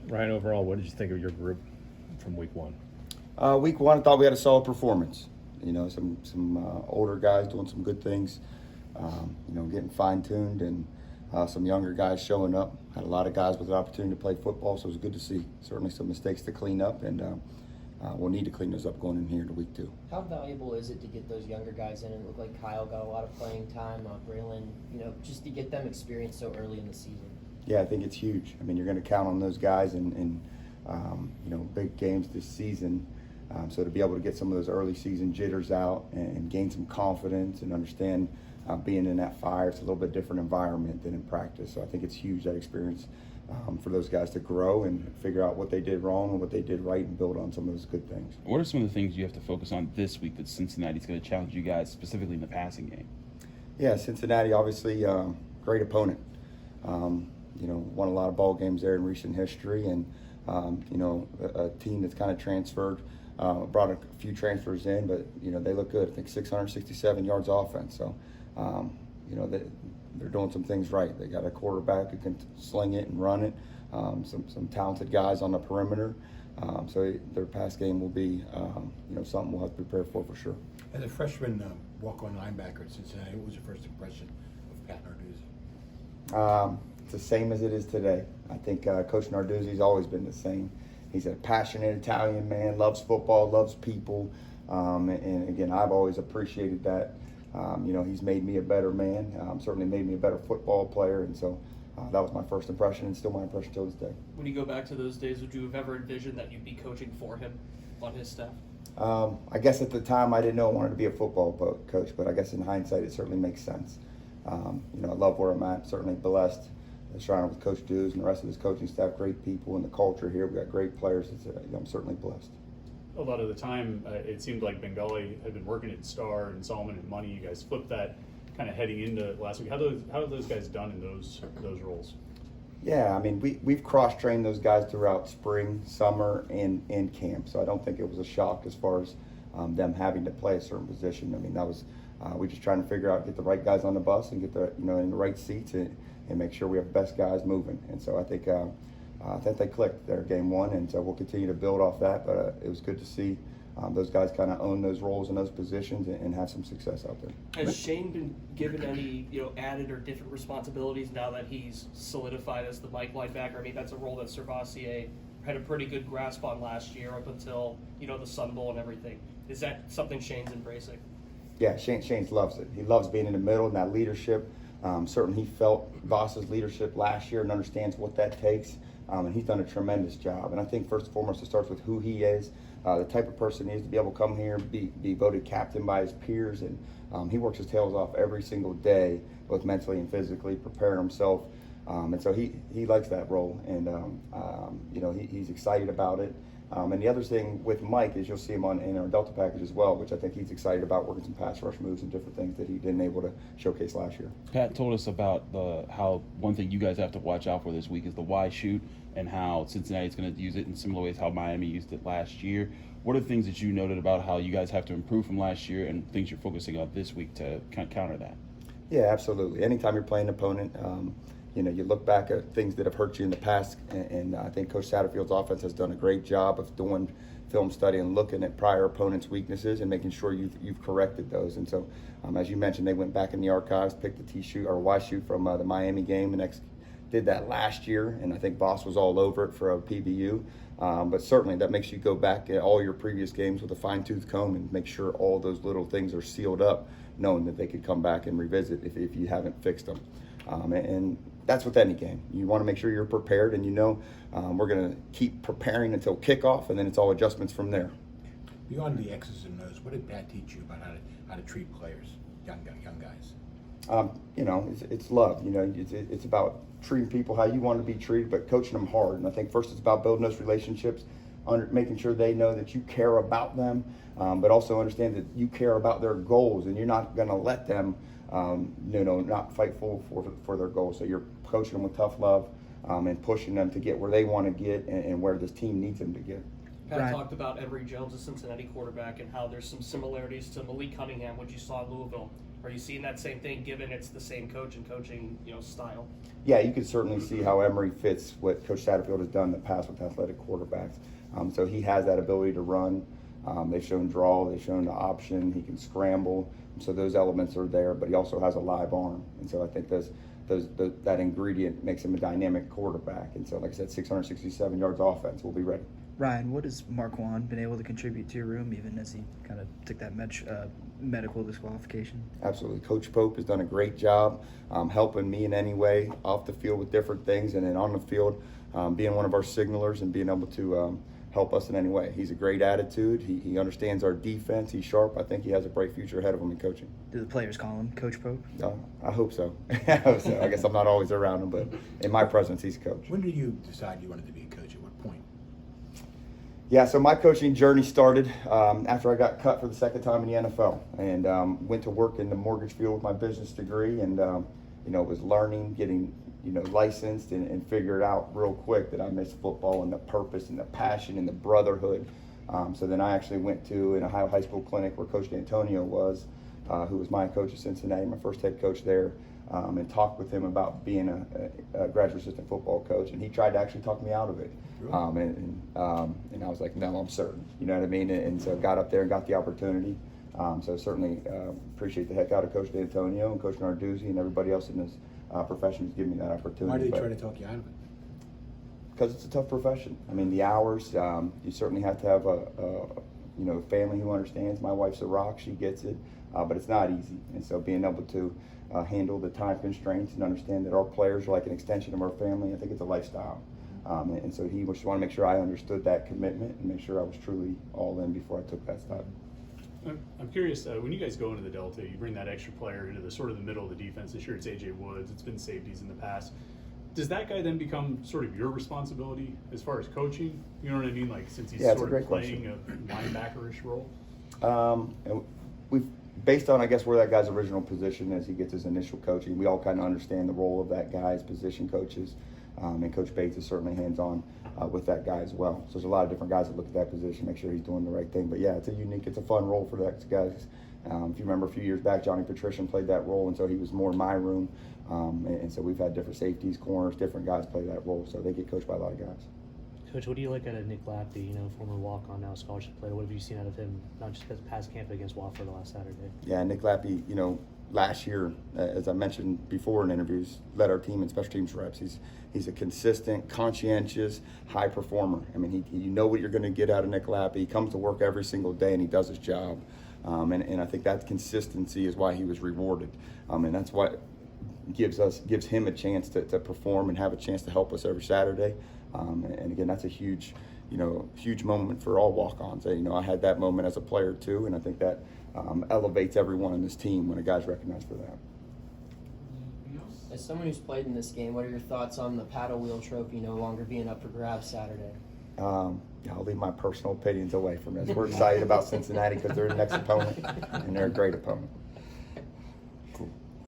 Ryan, overall, what did you think of your group from week one? Week one, I thought we had a solid performance. You know, some older guys doing some good things. Getting fine-tuned, and some younger guys showing up. Had a lot of guys with the opportunity to play football, so it was good to see. Certainly some mistakes to clean up, and we'll need to clean those up going in here to week two. How valuable is it to get those younger guys in? It looked like Kyle got a lot of playing time, Braylon, just to get them experience so early in the season. Yeah, I think it's huge. I mean, you're going to count on those guys in big games this season. So to be able to get some of those early season jitters out and gain some confidence and understand being in that fire, it's a little bit different environment than in practice. So I think it's huge, that experience, for those guys to grow and figure out what they did wrong and what they did right and build on some of those good things. What are some of the things you have to focus on this week that Cincinnati's going to challenge you guys, specifically in the passing game? Yeah, Cincinnati, obviously, great opponent. Won a lot of ball games there in recent history, and a team that's kind of transferred. Brought a few transfers in, but they look good. I think 667 yards offense. So they're doing some things right. They got a quarterback who can sling it and run it. Some talented guys on the perimeter. So their pass game will be something we'll have to prepare for sure. As a freshman walk-on linebacker at Cincinnati, what was your first impression of Pat Narduzzi? It's the same as it is today. I think Coach Narduzzi's always been the same. He's a passionate Italian man, loves football, loves people, and again, I've always appreciated that. He's made me a better man, certainly made me a better football player, and so that was my first impression and still my impression till this day. When you go back to those days, would you have ever envisioned that you'd be coaching for him on his staff? I guess at the time I didn't know I wanted to be a football coach, but I guess in hindsight it certainly makes sense. I love where I'm at, certainly blessed. Surrounded with Coach Dews and the rest of his coaching staff, great people, and the culture here. We've got great players. I'm certainly blessed. A lot of the time, it seemed like Bengali had been working at Star and Solomon and Money. You guys flipped that kind of heading into last week. How have those guys done in those roles? Yeah, I mean, we've cross-trained those guys throughout spring, summer, and camp. So I don't think it was a shock as far as them having to play a certain position. I mean, that was we're just trying to figure out, get the right guys on the bus and get the in the right seats and make sure we have the best guys moving. And so I think they clicked their game one, and so we'll continue to build off that. But it was good to see those guys kind of own those roles and those positions and have some success out there. Has Shane been given any added or different responsibilities now that he's solidified as the Mike linebacker? I mean, that's a role that Servassier had a pretty good grasp on last year up until the Sun Bowl and everything. Is that something Shane's embracing? Yeah, Shane loves it. He loves being in the middle and that leadership. Certainly he felt Voss's leadership last year and understands what that takes, and he's done a tremendous job. And I think first and foremost it starts with who he is, the type of person he is to be able to come here, be voted captain by his peers, and he works his tails off every single day, both mentally and physically, preparing himself. And so he likes that role, and he's excited about it. And the other thing with Mike is you'll see him in our Delta package as well, which I think he's excited about, working some pass rush moves and different things that he didn't able to showcase last year. Pat told us about how one thing you guys have to watch out for this week is the Y shoot, and how Cincinnati's going to use it in similar ways how Miami used it last year. What are the things that you noted about how you guys have to improve from last year and things you're focusing on this week to counter that? Yeah, absolutely. Anytime you're playing an opponent, you look back at things that have hurt you in the past, and I think Coach Satterfield's offense has done a great job of doing film study and looking at prior opponents' weaknesses and making sure you've corrected those. And so, as you mentioned, they went back in the archives, picked the T shoot or Y shoot from the Miami game, and did that last year, and I think Voss was all over it for a PBU. But certainly that makes you go back at all your previous games with a fine-tooth comb and make sure all those little things are sealed up, knowing that they could come back and revisit if you haven't fixed them. And that's with any game. You want to make sure you're prepared, and we're going to keep preparing until kickoff, and then it's all adjustments from there. Beyond the X's and O's, what did Pat teach you about how to treat players, young guys? It's love. It's about treating people how you want to be treated, but coaching them hard. And I think first it's about building those relationships, making sure they know that you care about them, but also understand that you care about their goals, and you're not going to let them not fight for their goals. So you're coaching them with tough love and pushing them to get where they want to get and where this team needs them to get. Pat talked about Emory Jones, a Cincinnati quarterback, and how there's some similarities to Malik Cunningham, which you saw in Louisville. Are you seeing that same thing, given it's the same coach and coaching, style? Yeah, you can certainly see how Emery fits what Coach Satterfield has done in the past with athletic quarterbacks. So he has that ability to run. They've shown draw, they've shown the option, he can scramble. So those elements are there, but he also has a live arm. And so I think that ingredient makes him a dynamic quarterback. And so, like I said, 667 yards offense, we'll be ready. Ryan, what has Marquand been able to contribute to your room, even as he kind of took that medical disqualification? Absolutely. Coach Pope has done a great job helping me in any way off the field with different things, and then on the field being one of our signalers and being able to help us in any way. He's a great attitude. He understands our defense. He's sharp. I think he has a bright future ahead of him in coaching. Do the players call him Coach Pope? I hope so. I hope so. I guess I'm not always around him, but in my presence, he's coach. When did you decide you wanted to be a coach? At what point? Yeah, so my coaching journey started after I got cut for the second time in the NFL, and went to work in the mortgage field with my business degree, and was learning, getting licensed, and figured out real quick that I missed football and the purpose and the passion and the brotherhood. So then I actually went to an Ohio high school clinic where Coach D'Antonio was, who was my coach at Cincinnati, my first head coach there, and talked with him about being a graduate assistant football coach, and he tried to actually talk me out of it. And I was like, no, I'm certain. You know what I mean? And so got up there and got the opportunity. So certainly appreciate the heck out of Coach D'Antonio and Coach Narduzzi and everybody else in this profession who's given me that opportunity. Why did they try to talk you out of it? Because it's a tough profession. I mean, the hours, you certainly have to have a family who understands. My wife's a rock, she gets it, but it's not easy. And so being able to handle the time constraints and understand that our players are like an extension of our family, I think it's a lifestyle. And so he just wanted to make sure I understood that commitment and make sure I was truly all in before I took that step. I'm curious, when you guys go into the Delta, you bring that extra player into the sort of the middle of the defense. This year it's A.J. Woods, it's been safeties in the past. Does that guy then become sort of your responsibility as far as coaching? You know what I mean? Like, since he's sort of playing a linebacker-ish role? And we've, based on, I guess, where that guy's original position is, he gets his initial coaching. We all kind of understand the role of that guy as position coaches. And Coach Bates is certainly hands-on with that guy as well. So there's a lot of different guys that look at that position, make sure he's doing the right thing. But yeah, it's a fun role for that guys. If you remember a few years back, Johnny Patrician played that role, and so he was more in my room. And so we've had different safeties, corners, different guys play that role. So they get coached by a lot of guys. Coach, what do you like out of Nick Lappy, former walk-on, now scholarship player? What have you seen out of him, not just because past camp against Wofford last Saturday? Yeah, Nick Lappy, last year, as I mentioned before in interviews, led our team in special teams reps. He's a consistent, conscientious, high performer. I mean, you know what you're going to get out of Nick Lappy. He comes to work every single day and he does his job. And I think that consistency is why he was rewarded. And that's what gives him a chance to perform and have a chance to help us every Saturday. And again, that's a huge moment for all walk-ons. I had that moment as a player too, and I think that elevates everyone in this team when a guy's recognized for that. As someone who's played in this game, what are your thoughts on the paddle wheel trophy no longer being up for grabs Saturday? I'll leave my personal opinions away from this. We're excited about Cincinnati because they're the next opponent, and they're a great opponent.